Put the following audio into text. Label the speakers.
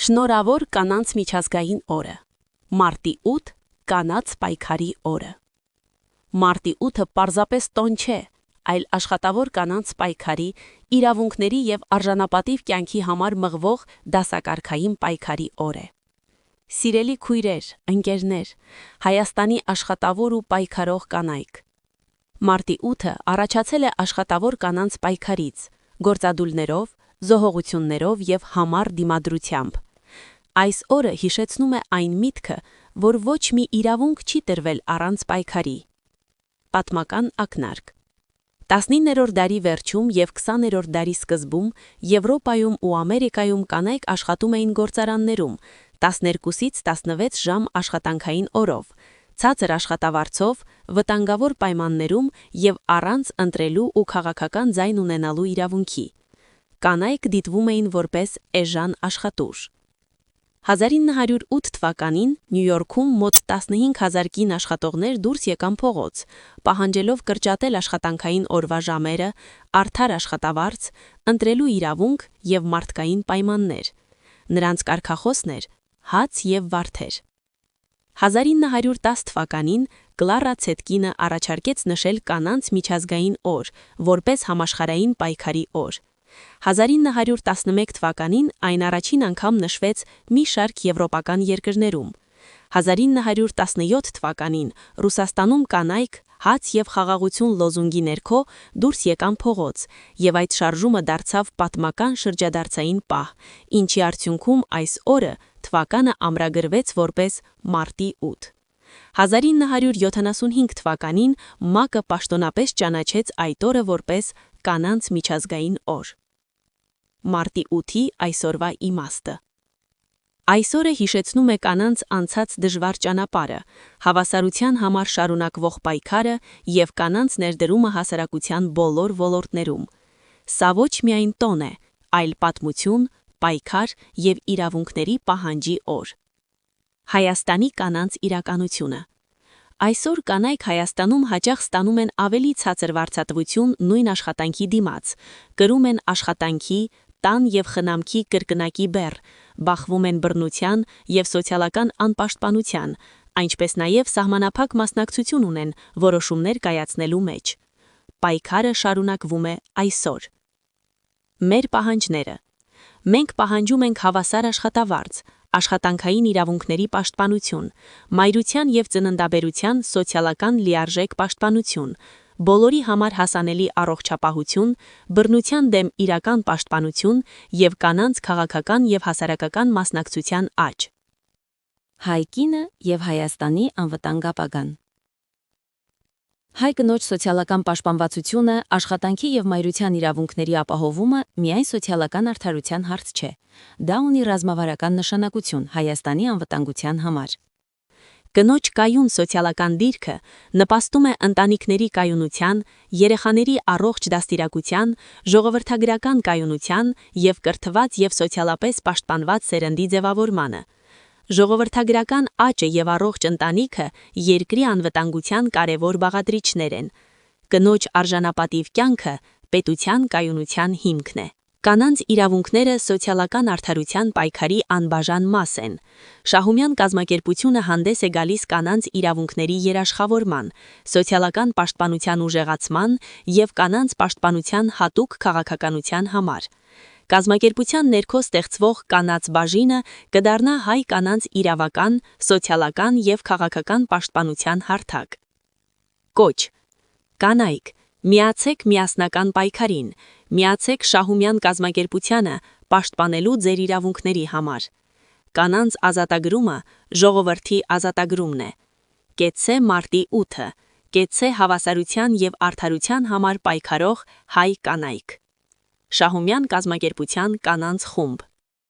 Speaker 1: Շնորհավոր կանանց միջազգային օրը։ Մարտի 8 կանանց պայքարի օրը։ Մարտի 8-ը պարզապես տոն չէ, այլ աշխատավոր կանանց պայքարի, իրավունքների և արժանապատիվ կյանքի համար մղվող դասակարգային պայքարի օր է։ Սիրելի քույրեր, ընկերներ, Հայաստանի աշխատավոր ու պայքարող կանայք։ Մարտի 8-ը առաջացել է աշխատավոր կանանց պայքարից, գործադուլներով, զոհողություններով և համառ դիմադրությամբ։ Այս օրը հիշեցնում է այն միտքը, որ ոչ մի իրավունք չի տրվել առանց պայքարի։ Պատմական ակնարկ։ 19-րդ դարի վերջում և 20-րդ դարի սկզբում Եվրոպայում ու Ամերիկայում կանայք աշխատում էին գործարաններում 12-ից 16 ժամ աշխատանքային օրով, ցածր աշխատավարձով, վտանգավոր պայմաններում և առանց ընտրելու ու քաղաքական ձայն ունենալու իրավունքի։ Կանայք դիտվում էին որպես էժան աշխատուժ։ 1908 թվականին Նյու Յորքում մոտ 15,000 կին աշխատողներ դուրս եկան փողոց, պահանջելով կրճատել աշխատանքային օրվա ժամերը, արդար աշխատավարձ, ընտրելու իրավունք և մարդկային պայմաններ։ Նրանց կարգախոսն էր հաց և վարդեր։ 1910 թվականին Կլարա Ցետկինը առաջարկեց նշել կանանց միջազգային օր, որպես համաշխարհային պայքարի օր։ 1911 թվականին այն առաջին անգամ նշվեց մի շարք եվրոպական երկրներում։ 1917 թվականին Ռուսաստանում կանայք «Հաց և խաղաղություն» լոզունգի ներքո դուրս եկան փողոց, և այդ շարժումը դարձավ պատմական շրջադարձային պահ, ինչի արդյունքում այս օրը թվականը ամրագրվեց որպես Մարտի 8։ 1975 թվականին ՄԱԿ-ը պաշտոնապես ճանաչեց այդ օրը որպես կանանց միջազգային օր։ Մարտի 8-ի այսօրվա իմաստը։ Այս օրը հիշեցնում է կանանց անցած դժվար ճանապարհը, հավասարության համար շարունակվող պայքարը և կանանց ներդրումը հասարակության բոլոր ոլորտներում։ Սա ոչ միայն տոն է, այլ պատմություն, պայքար և իրավունքների պահանջի օր։ Հայաստանի կանանց իրականությունը։ Այսօր կանայք Հայաստանում հաճախ ստանում են ավելի ցածր վարձատրություն նույն աշխատանքի դիմաց, կրում են աշխատանքի, տան և խնամքի կրկնակի բեռ, բախվում են բռնության և սոցիալական անպաշտպանության, այնպես նաև սահմանափակ մասնակցություն ունեն որոշումներ կայացնելու մեջ։ Պայքարը շարունակվում է այսօր։ Մեր պահանջները։ Մենք պահանջում ենք հավասար աշխատավարձ, աշխատանքային իրավունքների պաշտպանություն, մայրության և ծննդաբերության սոցիալական լիարժեք պաշտպանություն, բոլորի համար հասանելի առողջապահություն, բռնության դեմ իրական պաշտպանություն և կանանց քաղաքական և հասարակական մասնակցության աճ։ Հայ կինը և Հայաստանի անվտանգ ապագան։ Հայ կնոջ սոցիալական պաշտպանվածությունը, աշխատանքի և մայրության իրավունքների ապահովումը միայն սոցիալական արդարության հարց չէ։ Դա ունի ռազմավարական նշանակություն Հայաստանի անվտանգության համար։ Կնոջ կայուն սոցիալական դիրքը նպաստում է ընտանիքների կայունության, երեխաների առողջ դաստիարակության, ժողովրդագրական կայունության և կրթված և սոցիալապես պաշտպանված սերնդի ձևավորմանը։ Ժողովրդագրական աճը և առողջ ընտանիքը երկրի անվտանգության կարևոր բաղադրիչներ են։ Կնոջ արժանապատիվ կյանքը պետության կայունության հիմքն է։ Կանանց իրավունքները սոցիալական արդարության պայքարի անբաժան մաս են։ Շահումյան կազմակերպությունը հանդես է գալիս կանանց իրավունքների երաշխավորման, սոցիալական պաշտպանության ուժեղացման և կանանց պաշտպանության հատուկ քաղաքականության համար։ Կազմակերպության ներքո ստեղծվող կանանց բաժինը կդառնա հայ կանանց իրավական, սոցիալական և քաղաքական պաշտպանության հարթակ։ Կոչ. Կանայք, միացեք միասնական պայքարին, միացեք Շահումյան կազմակերպությանը պաշտպանելու ձեր իրավունքների համար։ Կանանց ազատագրումը ժողովրդի ազատագրումն է։ Կեցցե Մարտի 8-ը, կեցցե հավասարության և արդարության համար պայքարող հայ կանայք։ Շահումյան կազմակերպության կանանց խումբ։